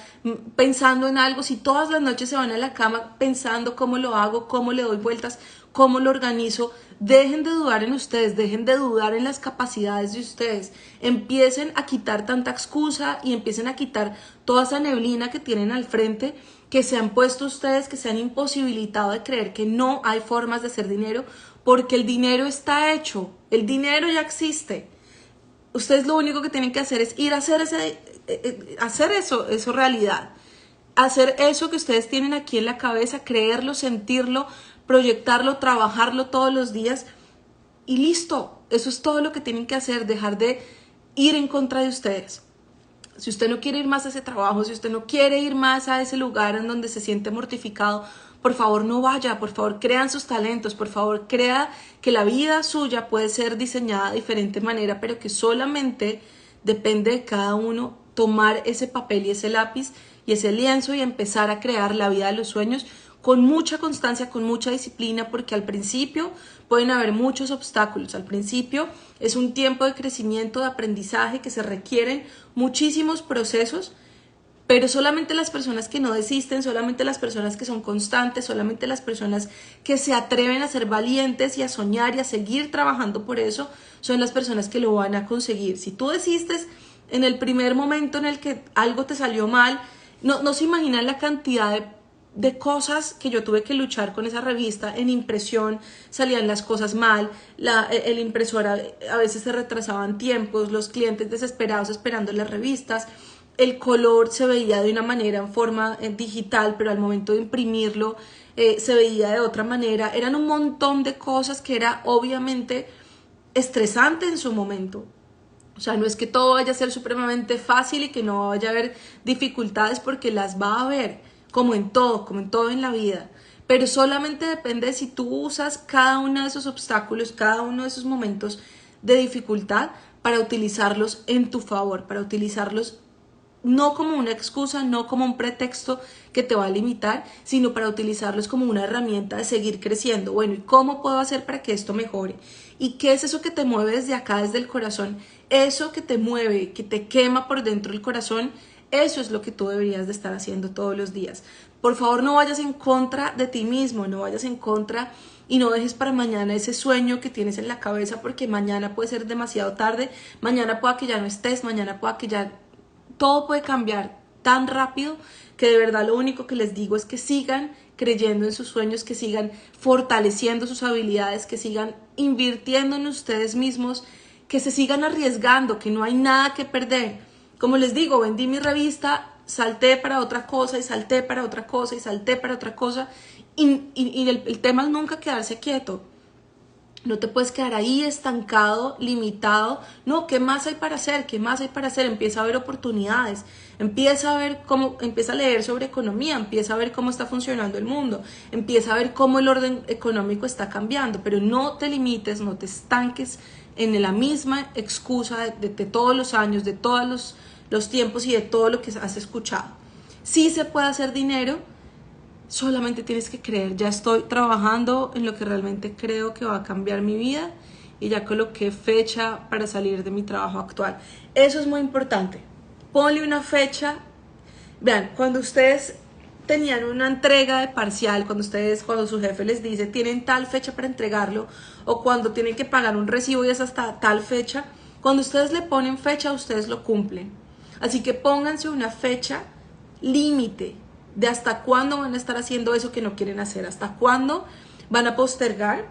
pensando en algo, si todas las noches se van a la cama pensando cómo lo hago, cómo le doy vueltas, cómo lo organizo. Dejen de dudar en ustedes, dejen de dudar en las capacidades de ustedes, empiecen a quitar tanta excusa y empiecen a quitar toda esa neblina que tienen al frente, que se han puesto ustedes, que se han imposibilitado de creer que no hay formas de hacer dinero, porque el dinero está hecho, el dinero ya existe. Ustedes lo único que tienen que hacer es ir a hacer eso realidad, hacer eso que ustedes tienen aquí en la cabeza, creerlo, sentirlo, proyectarlo, trabajarlo todos los días y listo. Eso es todo lo que tienen que hacer, dejar de ir en contra de ustedes. Si usted no quiere ir más a ese trabajo, si usted no quiere ir más a ese lugar en donde se siente mortificado, por favor no vaya, por favor crean sus talentos, por favor crea que la vida suya puede ser diseñada de diferente manera, pero que solamente depende de cada uno tomar ese papel y ese lápiz y ese lienzo y empezar a crear la vida de los sueños con mucha constancia, con mucha disciplina, porque al principio pueden haber muchos obstáculos. Al principio es un tiempo de crecimiento, de aprendizaje, que se requieren muchísimos procesos, pero solamente las personas que no desisten, solamente las personas que son constantes, solamente las personas que se atreven a ser valientes y a soñar y a seguir trabajando por eso, son las personas que lo van a conseguir. Si tú desistes en el primer momento en el que algo te salió mal, no se imaginan la cantidad de cosas que yo tuve que luchar con esa revista. En impresión salían las cosas mal, el impresor a veces se retrasaban tiempos, los clientes desesperados esperando las revistas, el color se veía de una manera en forma digital, pero al momento de imprimirlo se veía de otra manera. Eran un montón de cosas que era obviamente estresante en su momento. O sea, no es que todo vaya a ser supremamente fácil y que no vaya a haber dificultades, porque las va a haber, como en todo en la vida. Pero solamente depende de si tú usas cada uno de esos obstáculos, cada uno de esos momentos de dificultad para utilizarlos en tu favor, para utilizarlos no como una excusa, no como un pretexto que te va a limitar, sino para utilizarlos como una herramienta de seguir creciendo. Bueno, ¿y cómo puedo hacer para que esto mejore? ¿Y qué es eso que te mueve desde acá, desde el corazón? Eso que te mueve, que te quema por dentro el corazón, eso es lo que tú deberías de estar haciendo todos los días. Por favor, no vayas en contra de ti mismo, no vayas en contra y no dejes para mañana ese sueño que tienes en la cabeza, porque mañana puede ser demasiado tarde, mañana pueda que ya no estés, mañana pueda que ya... Todo puede cambiar tan rápido que de verdad lo único que les digo es que sigan creyendo en sus sueños, que sigan fortaleciendo sus habilidades, que sigan invirtiendo en ustedes mismos, que se sigan arriesgando, que no hay nada que perder. Como les digo, vendí mi revista, salté para otra cosa y salté para otra cosa y salté para otra cosa y el tema es nunca quedarse quieto. No te puedes quedar ahí estancado, limitado. No, ¿qué más hay para hacer? ¿Qué más hay para hacer? Empieza a ver oportunidades, empieza a leer sobre economía, empieza a ver cómo está funcionando el mundo, empieza a ver cómo el orden económico está cambiando, pero no te limites, no te estanques en la misma excusa de todos los años, de todos los tiempos y de todo lo que has escuchado. Sí se puede hacer dinero. Solamente tienes que creer. Ya estoy trabajando en lo que realmente creo que va a cambiar mi vida y ya coloqué fecha para salir de mi trabajo actual. Eso es muy importante. Ponle una fecha. Vean, cuando ustedes tenían una entrega de parcial, cuando su jefe les dice tienen tal fecha para entregarlo, o cuando tienen que pagar un recibo y es hasta tal fecha, cuando ustedes le ponen fecha, ustedes lo cumplen. Así que pónganse una fecha límite de hasta cuándo van a estar haciendo eso que no quieren hacer, hasta cuándo van a postergar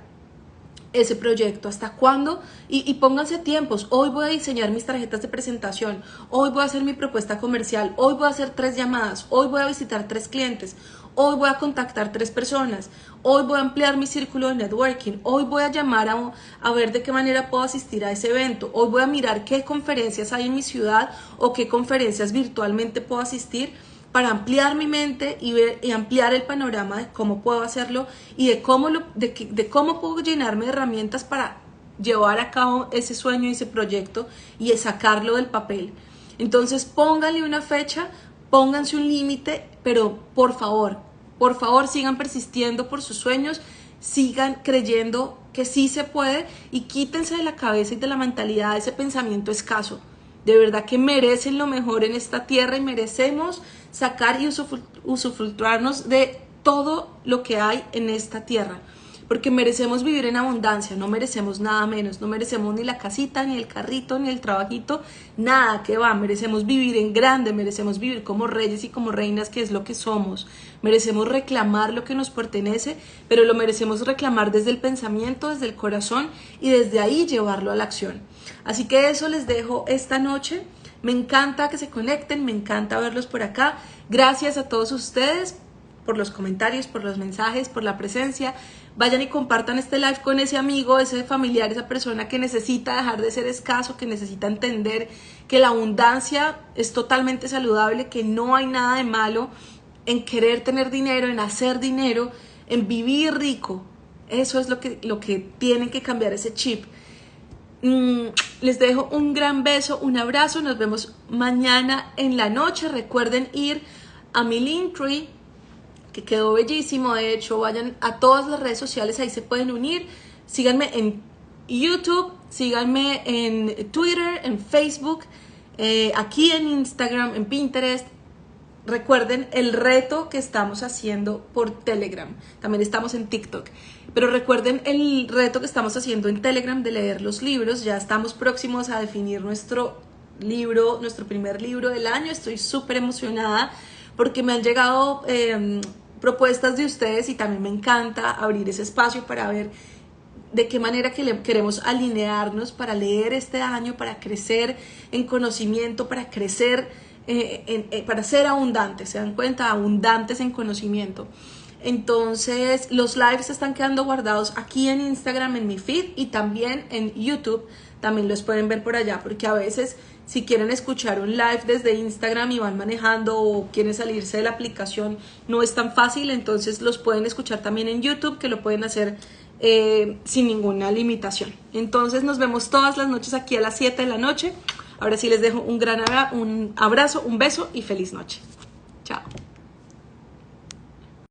ese proyecto, hasta cuándo, y pónganse tiempos. Hoy voy a diseñar mis tarjetas de presentación, hoy voy a hacer mi propuesta comercial, hoy voy a hacer 3 llamadas, hoy voy a visitar 3 clientes, hoy voy a contactar 3 personas, hoy voy a ampliar mi círculo de networking, hoy voy a llamar a ver de qué manera puedo asistir a ese evento, hoy voy a mirar qué conferencias hay en mi ciudad o qué conferencias virtualmente puedo asistir, para ampliar mi mente y ampliar el panorama de cómo puedo hacerlo y de cómo puedo llenarme de herramientas para llevar a cabo ese sueño y ese proyecto y sacarlo del papel. Entonces pónganle una fecha, pónganse un límite, pero por favor sigan persistiendo por sus sueños, sigan creyendo que sí se puede y quítense de la cabeza y de la mentalidad ese pensamiento escaso. De verdad que merecen lo mejor en esta tierra y merecemos sacar y usufructuarnos de todo lo que hay en esta tierra. Porque merecemos vivir en abundancia, no merecemos nada menos, no merecemos ni la casita, ni el carrito, ni el trabajito, nada que va. Merecemos vivir en grande, merecemos vivir como reyes y como reinas, que es lo que somos. Merecemos reclamar lo que nos pertenece, pero lo merecemos reclamar desde el pensamiento, desde el corazón y desde ahí llevarlo a la acción. Así que eso les dejo esta noche. Me encanta que se conecten, me encanta verlos por acá. Gracias a todos ustedes por los comentarios, por los mensajes, por la presencia. Vayan y compartan este live con ese amigo, ese familiar, esa persona que necesita dejar de ser escaso, que necesita entender que la abundancia es totalmente saludable, que no hay nada de malo en querer tener dinero, en hacer dinero, en vivir rico. Eso es lo que tienen que cambiar, ese chip. Les dejo un gran beso, un abrazo. Nos vemos mañana en la noche. Recuerden ir a mi Linktree, que quedó bellísimo. De hecho, vayan a todas las redes sociales, ahí se pueden unir. Síganme en YouTube, síganme en Twitter, en Facebook, aquí en Instagram, en Pinterest. Recuerden el reto que estamos haciendo por Telegram. También estamos en TikTok. Pero recuerden el reto que estamos haciendo en Telegram de leer los libros. Ya estamos próximos a definir nuestro primer libro del año. Estoy súper emocionada porque me han llegado propuestas de ustedes y también me encanta abrir ese espacio para ver de qué manera queremos alinearnos para leer este año, para crecer en conocimiento, para crecer, para ser abundantes. ¿Se dan cuenta? Abundantes en conocimiento. Entonces los lives están quedando guardados aquí en Instagram, en mi feed, y también en YouTube. También los pueden ver por allá, porque a veces si quieren escuchar un live desde Instagram y van manejando o quieren salirse de la aplicación, no es tan fácil. Entonces los pueden escuchar también en YouTube, que lo pueden hacer sin ninguna limitación. Entonces nos vemos todas las noches aquí a las 7 de la noche. Ahora sí les dejo un abrazo, un beso y feliz noche.